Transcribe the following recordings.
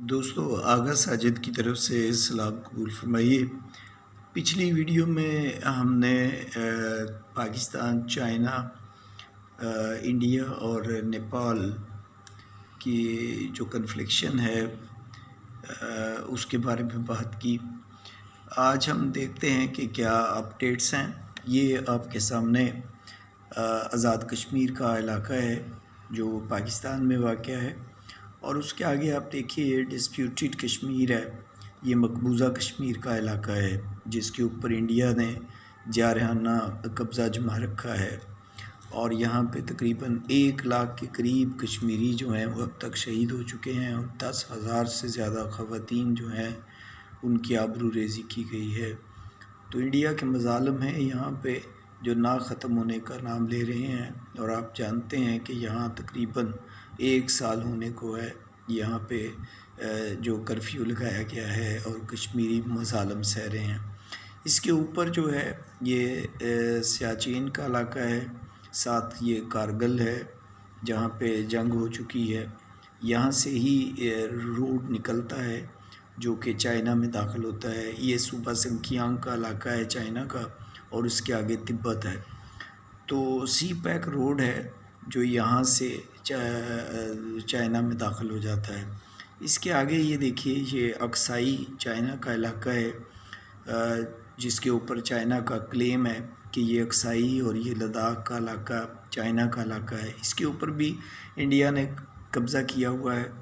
दोस्तों, आगा साजिद की तरफ से सलाम कबूल फरमाइए। पिछली वीडियो में हमने पाकिस्तान, चाइना, इंडिया और नेपाल की जो कन्फ्लिक्शन है उसके बारे में बात की। आज हम देखते हैं कि क्या अपडेट्स हैं। ये आपके सामने आज़ाद कश्मीर का इलाका है जो पाकिस्तान में वाक़ है, और उसके आगे आप देखिए ये डिस्प्यूटेड कश्मीर है। ये मकबूजा कश्मीर का इलाका है जिसके ऊपर इंडिया ने जारहाना कब्ज़ा जमा रखा है, और यहाँ पे तकरीबन 1 लाख के करीब कश्मीरी जो हैं वो अब तक शहीद हो चुके हैं, और 10,000 से ज़्यादा ख़वातीन जो हैं उनकी आबरू रेज़ी की गई है। तो इंडिया के मज़ालिम हैं यहाँ पे जो ना ख़त्म होने का नाम ले रहे हैं, और आप जानते हैं कि यहाँ तकरीबन 1 साल होने को है यहाँ पे जो कर्फ्यू लगाया गया है और कश्मीरी मज़ालिम सह रहे हैं। इसके ऊपर जो है ये सियाचिन का इलाका है, साथ ये कारगिल है जहाँ पे जंग हो चुकी है। यहाँ से ही रोड निकलता है जो कि चाइना में दाखिल होता है। ये सूबा सिंकियांग का इलाका है चाइना का, और उसके आगे तिब्बत है। तो सी पैक रोड है जो यहाँ से चाइना में दाखिल हो जाता है। इसके आगे ये देखिए ये अक्साई चाइना का इलाका है जिसके ऊपर चाइना का क्लेम है कि ये अक्साई और ये लद्दाख का इलाका चाइना का इलाका है। इसके ऊपर भी इंडिया ने कब्ज़ा किया हुआ है।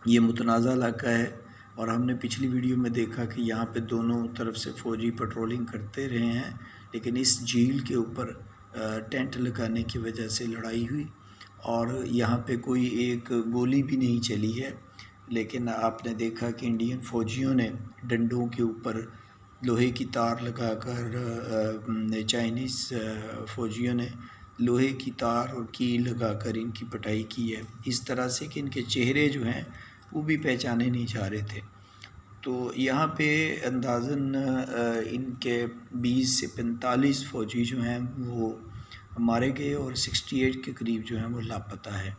ये मुतनाज़ा इलाका है, और हमने पिछली वीडियो में देखा कि यहाँ पे दोनों तरफ से फ़ौजी पेट्रोलिंग करते रहे हैं, लेकिन इस झील के ऊपर टेंट लगाने की वजह से लड़ाई हुई और यहाँ पे कोई एक गोली भी नहीं चली है। लेकिन आपने देखा कि इंडियन फ़ौजियों ने डंडों के ऊपर लोहे की तार लगाकर चाइनीज़ फ़ौजियों ने लोहे की तार और कील लगाकर इनकी पिटाई की है, इस तरह से कि इनके चेहरे जो हैं वो भी पहचाने नहीं जा रहे थे। तो यहाँ पे अंदाज़न इनके 20 से 45 फ़ौजी जो हैं वो मारे गए, और 68 के करीब जो हैं वो लापता है।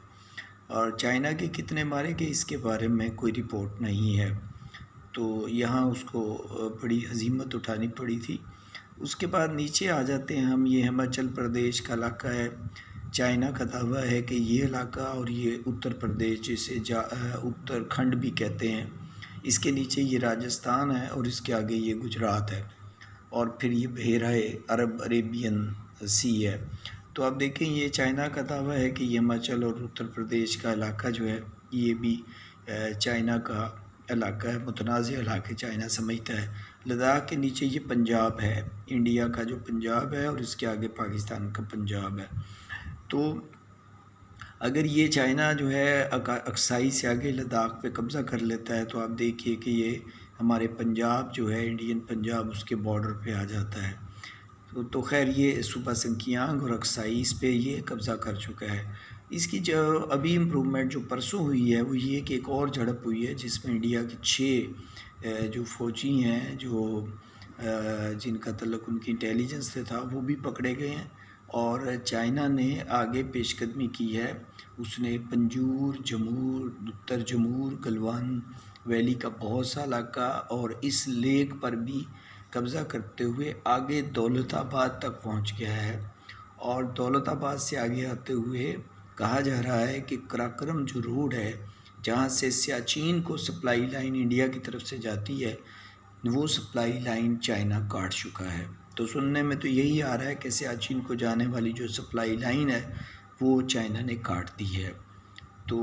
और चाइना के कितने मारे गए इसके बारे में कोई रिपोर्ट नहीं है। तो यहाँ उसको बड़ी हज़ीमत उठानी पड़ी थी। उसके बाद नीचे आ जाते हैं हम, ये हिमाचल प्रदेश का इलाका है। चाइना का दावा है कि ये इलाका और ये उत्तर प्रदेश जिसे उत्तराखंड भी कहते हैं, इसके नीचे ये राजस्थान है और इसके आगे ये गुजरात है, और फिर ये बहराए अरेबियन सी है। तो आप देखें ये चाइना का दावा है कि ये हिमाचल और उत्तर प्रदेश का इलाका जो है ये भी चाइना का इलाका है, मुतनाज़ इलाके चाइना समझता है। लद्दाख के नीचे ये पंजाब है, इंडिया का जो पंजाब है, और इसके आगे पाकिस्तान का पंजाब है। तो अगर ये चाइना जो है अक्साई से आगे लद्दाख पे कब्ज़ा कर लेता है तो आप देखिए कि ये हमारे पंजाब जो है इंडियन पंजाब उसके बॉर्डर पे आ जाता है। तो खैर ये सूबा सिंकियांग और अक्साई इस पे ये कब्ज़ा कर चुका है। इसकी जो अभी इम्प्रूवमेंट जो परसों हुई है वो ये कि एक और झड़प हुई है जिसमें इंडिया के 6 जो फ़ौजी हैं जो जिनका तल्लुक़ उनकी इंटेलिजेंस से था वो भी पकड़े गए हैं, और चाइना ने आगे पेशकदमी की है। उसने पंजूर, जमूर, उत्तर जमूर, गलवान वैली का बहुत सा इलाका और इस लेक पर भी कब्ज़ा करते हुए आगे दौलताबाद तक पहुंच गया है। और दौलताबाद से आगे आते हुए कहा जा रहा है कि कराक्रम जो रोड है जहां से सियाचिन को सप्लाई लाइन इंडिया की तरफ से जाती है, वो सप्लाई लाइन चाइना काट चुका है। तो सुनने में तो यही आ रहा है कि सियाचिन को जाने वाली जो सप्लाई लाइन है वो चाइना ने काट दी है। तो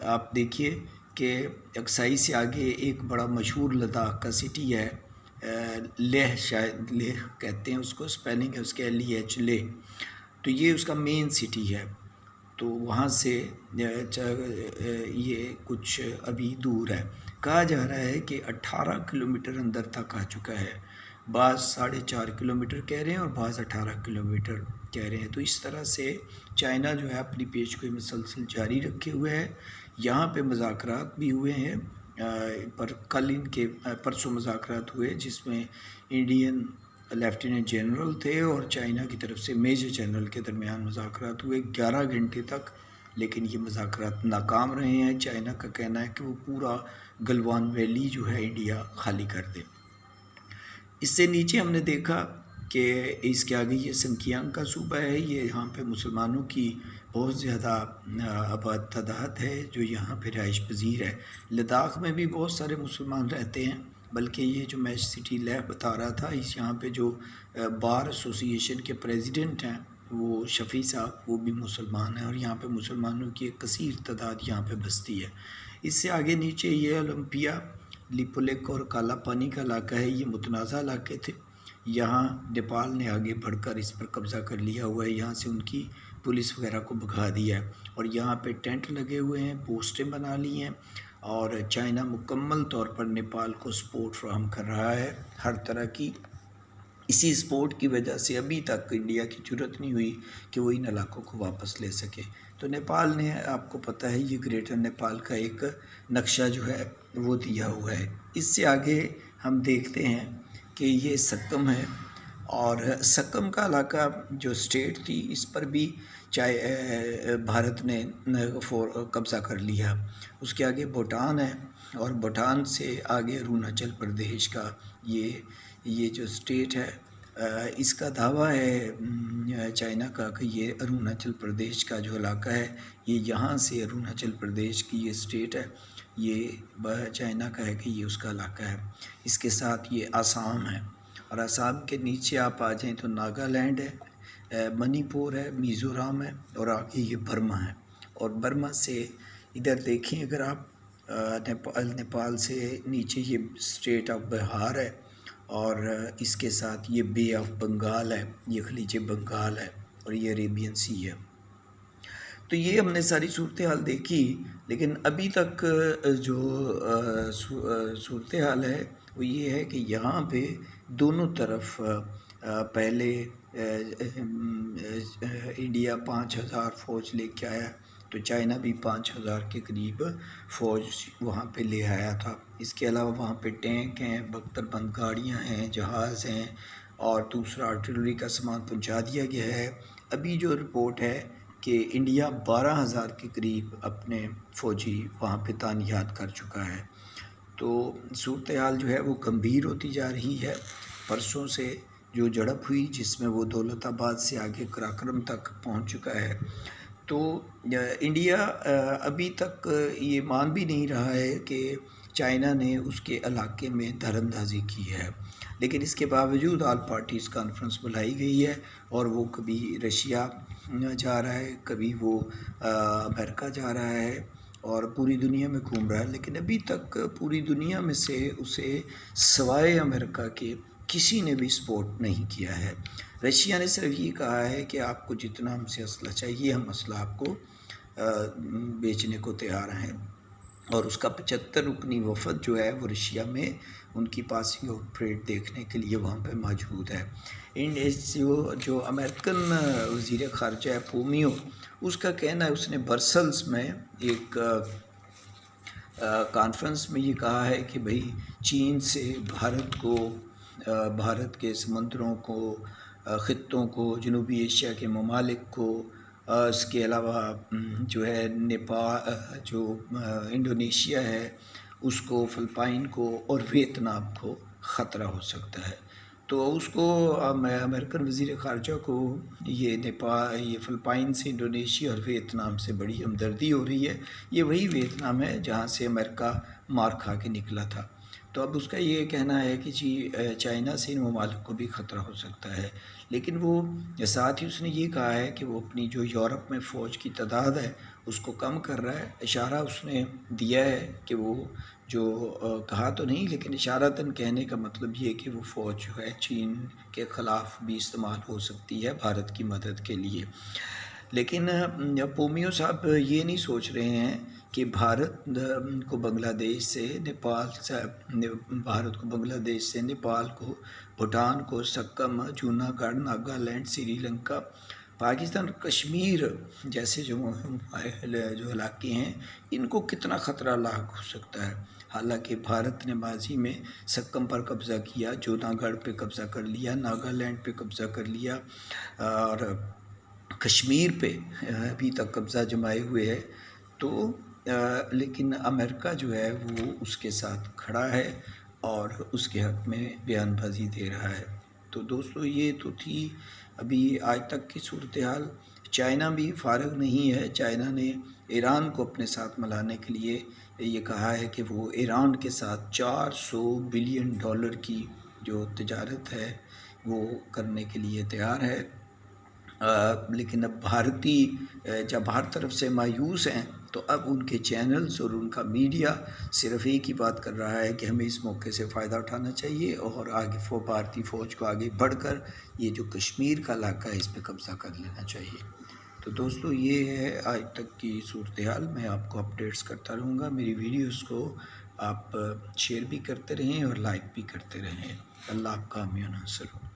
आप देखिए कि अक्साई से आगे एक बड़ा मशहूर लद्दाख का सिटी है, लेह, शायद लेह कहते हैं उसको, स्पेलिंग है उसके LEH लेह। तो ये उसका मेन सिटी है। तो वहाँ से ये कुछ अभी दूर है। कहा जा रहा है कि 18 किलोमीटर अंदर तक आ चुका है। बाज़ 4.5 किलोमीटर कह रहे हैं और बाज़ 18 किलोमीटर कह रहे हैं। तो इस तरह से चाइना जो है अपनी पेशगोई मुसलसल जारी रखे हुए है। यहाँ पे मुज़ाकरात भी हुए हैं, पर कल इनके परसों मुज़ाकरात हुए जिसमें इंडियन लेफ्टिनेंट जनरल थे और चाइना की तरफ से मेजर जनरल के दरमियान मुज़ाकरात हुए। 11 घंटे तक लेकिन ये मुज़ाकरात नाकाम रहे हैं। चाइना का कहना है कि वो पूरा गलवान वैली जो है इंडिया खाली कर दे। इससे नीचे हमने देखा कि इसके आगे ये संकियांग का सूबा है, ये यहाँ पे मुसलमानों की बहुत ज़्यादा आबाद तादाद है जो यहाँ पे रहाइश पजीर है। लद्दाख में भी बहुत सारे मुसलमान रहते हैं, बल्कि ये जो मैं सिटी लैब बता रहा था, इस यहाँ पे जो बार एसोसिएशन के प्रेसिडेंट हैं वो शफ़ी साहब, वो भी मुसलमान हैं और यहाँ पे मुसलमानों की एक कसीर तादाद यहाँ पे बसती है। इससे आगे नीचे ये ओलंपिया, लिपुलेक और काला पानी का इलाका है, ये मुतनाज़ा इलाके थे। यहाँ नेपाल ने आगे बढ़कर इस पर कब्ज़ा कर लिया हुआ है, यहाँ से उनकी पुलिस वगैरह को भगा दिया है और यहाँ पे टेंट लगे हुए हैं, पोस्टें बना ली हैं और चाइना मुकम्मल तौर पर नेपाल को सपोर्ट फ्राहम कर रहा है हर तरह की। इसी सपोर्ट की वजह से अभी तक इंडिया की ज़रूरत नहीं हुई कि वो इन इलाकों को वापस ले सके। तो नेपाल ने, आपको पता है, ये ग्रेटर नेपाल का एक नक्शा जो है वो दिया हुआ है। इससे आगे हम देखते हैं कि ये सक्कम है और सक्कम का इलाका जो स्टेट थी, इस पर भी चाहे भारत ने कब्ज़ा कर लिया। उसके आगे भूटान है और भूटान से आगे अरुणाचल प्रदेश का ये जो स्टेट है, इसका दावा है चाइना का कि ये अरुणाचल प्रदेश का जो इलाका है, ये यहाँ से अरुणाचल प्रदेश की ये स्टेट है, ये चाइना का है कि ये उसका इलाका है। इसके साथ ये आसाम है और आसाम के नीचे आप आ जाएं तो नागालैंड है, मणिपुर है, मिज़ोरम है और आगे ये बर्मा है। और बर्मा से इधर देखें अगर आप, नेपाल से नीचे ये स्टेट ऑफ बिहार है और इसके साथ ये बे ऑफ बंगाल है, ये खलीज बंगाल है और ये अरेबियन सी है। तो ये हमने सारी सूरत हाल देखी, लेकिन अभी तक जो सूरत हाल है वो ये है कि यहाँ पे दोनों तरफ पहले इंडिया 5000 फ़ौज लेके आया, तो चाइना भी 5000 के करीब फ़ौज वहाँ पे ले आया था। इसके अलावा वहाँ पे टैंक हैं, बख्तरबंद गाड़ियाँ हैं, जहाज़ हैं और दूसरा आर्टिलरी का सामान पहुँचा दिया गया है। अभी जो रिपोर्ट है कि इंडिया 12000 के करीब अपने फ़ौजी वहाँ पे तानीयात कर चुका है। तो सूरत हाल जो है वो गंभीर होती जा रही है। परसों से जो झड़प हुई जिसमें वो दौलताबाद से आगे कराक्रम तक पहुँच चुका है, तो इंडिया अभी तक ये मान भी नहीं रहा है कि चाइना ने उसके इलाके में दरअंदाजी की है, लेकिन इसके बावजूद ऑल पार्टीज़ कॉन्फ्रेंस बुलाई गई है और वो कभी रशिया जा रहा है, कभी वो अमेरिका जा रहा है और पूरी दुनिया में घूम रहा है, लेकिन अभी तक पूरी दुनिया में से उसे सिवाय अमेरिका के किसी ने भी सपोर्ट नहीं किया है। रशिया ने सिर्फ ये कहा है कि आपको जितना हमसे असला चाहिए हम असला आपको बेचने को तैयार हैं और उसका 75 रुकनी वफद जो है वो रशिया में उनकी पासिंग ऑफ परेड देखने के लिए वहाँ पे मौजूद है। जो अमेरिकन वज़ीर ख़ारजा है पोमियो, उसका कहना है, उसने ब्रसल्स में एक कॉन्फ्रेंस में ये कहा है कि भाई चीन से भारत के समंदरों को, ख़ित्तों को, जनूबी एशिया के ममालिक को, इसके अलावा जो है नेपाल, जो इंडोनेशिया है उसको, फ़िलिपाइन को और वियतनाम को ख़तरा हो सकता है। तो उसको अमेरिकन वज़ीर ख़ारजा को ये फ़िलिपाइन से, इंडोनेशिया और वियतनाम से बड़ी हमदर्दी हो रही है। ये वही वियतनाम है जहाँ से अमेरिका मार खा के निकला था। तो अब उसका ये कहना है कि जी चाइना से इन ममालिक को भी ख़तरा हो सकता है, लेकिन वो साथ ही उसने ये कहा है कि वो अपनी जो यूरोप में फ़ौज की तादाद है उसको कम कर रहा है। इशारा उसने दिया है कि वो जो कहा तो नहीं, लेकिन इशारतन कहने का मतलब ये कि वो फ़ौज जो है चीन के ख़िलाफ़ भी इस्तेमाल हो सकती है भारत की मदद के लिए। लेकिन पोमियो साहब ये नहीं सोच रहे हैं कि भारत को बांग्लादेश से, नेपाल को, भूटान को, सक्कम, जूनागढ़, नागालैंड, श्रीलंका, पाकिस्तान और कश्मीर जैसे जो इलाके हैं इनको कितना ख़तरा लाक हो सकता है। हालांकि भारत ने माजी में सक्कम पर कब्ज़ा किया, जूनागढ़ पे कब्ज़ा कर लिया, नागालैंड पे कब्ज़ा कर लिया और कश्मीर पे अभी तक कब्ज़ा जमाए हुए है। तो लेकिन अमेरिका जो है वो उसके साथ खड़ा है और उसके हक़ में बयानबाज़ी दे रहा है। तो दोस्तों ये तो थी अभी आज तक की सूरत हाल। चाइना भी फ़ारिग नहीं है। चाइना ने ईरान को अपने साथ मिलाने के लिए ये कहा है कि वो ईरान के साथ 400 बिलियन डॉलर की जो तिजारत है वो करने के लिए तैयार है। लेकिन अब जब हर तरफ से मायूस हैं तो अब उनके चैनल्स और उनका मीडिया सिर्फ़ एक ही बात कर रहा है कि हमें इस मौके से फ़ायदा उठाना चाहिए और आगे भारतीय फ़ौज को आगे बढ़कर ये जो कश्मीर का इलाका है इस पे कब्ज़ा कर लेना चाहिए। तो दोस्तों ये है आज तक की सूरत हाल। मैं आपको अपडेट्स करता रहूँगा। मेरी वीडियोज़ को आप शेयर भी करते रहें और लाइक भी करते रहें। अल्लाह आपका हामी नासर हो।